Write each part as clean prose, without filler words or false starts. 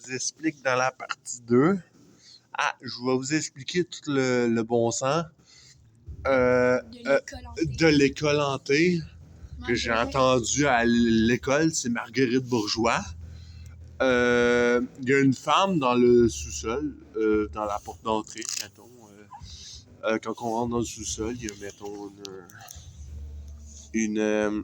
vous explique dans la partie 2. Ah, je vais vous expliquer tout le bon sens de l'école hantée que j'ai entendu à l'école. C'est Marguerite Bourgeois. Il y a une femme dans le sous-sol, dans la porte d'entrée, mettons. Quand on rentre dans le sous-sol, il y a, mettons, une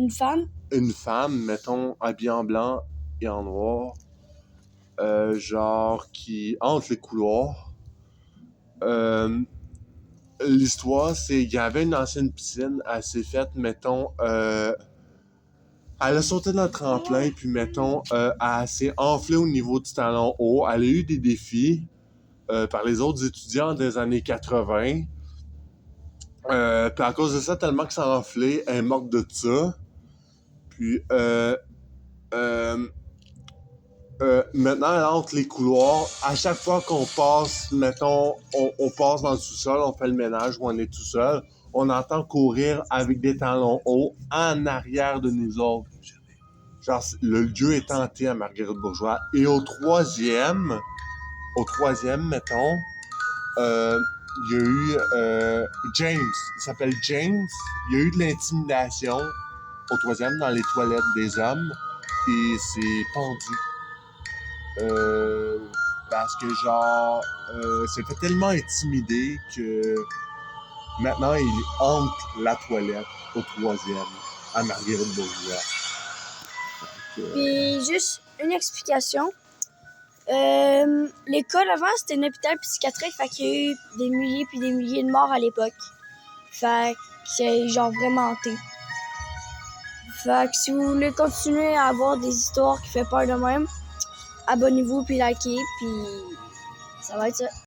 femme? Une femme, mettons, habillée en blanc et en noir, genre qui hante les couloirs. L'histoire, c'est qu'il y avait une ancienne piscine, elle s'est faite, mettons, elle a sauté dans le tremplin, puis mettons, elle s'est enflée au niveau du talon haut. Elle a eu des défis par les autres étudiants des années 80. Puis à cause de ça, tellement que ça a enflé, elle est morte de ça. Puis maintenant, elle entre les couloirs. À chaque fois qu'on passe, mettons, on passe dans le sous-sol, on fait le ménage où on est tout seul, on entend courir avec des talons hauts en arrière de nous autres. Genre, le lieu est hanté à Marguerite Bourgeois. Et au troisième, mettons, il y a eu James. Il s'appelle James. Il y a eu de l'intimidation au troisième dans les toilettes des hommes. Et c'est pendu. Parce que genre s'est fait tellement intimider que maintenant il hante la toilette au troisième à Marguerite Bourgeois. Puis juste une explication. L'école avant c'était un hôpital psychiatrique, fait qu'il y a eu des milliers puis des milliers de morts à l'époque. Fait que c'est genre vraiment hanté. Fait que si vous voulez continuer à avoir des histoires qui font peur de même, abonnez-vous puis likez, puis ça va être ça.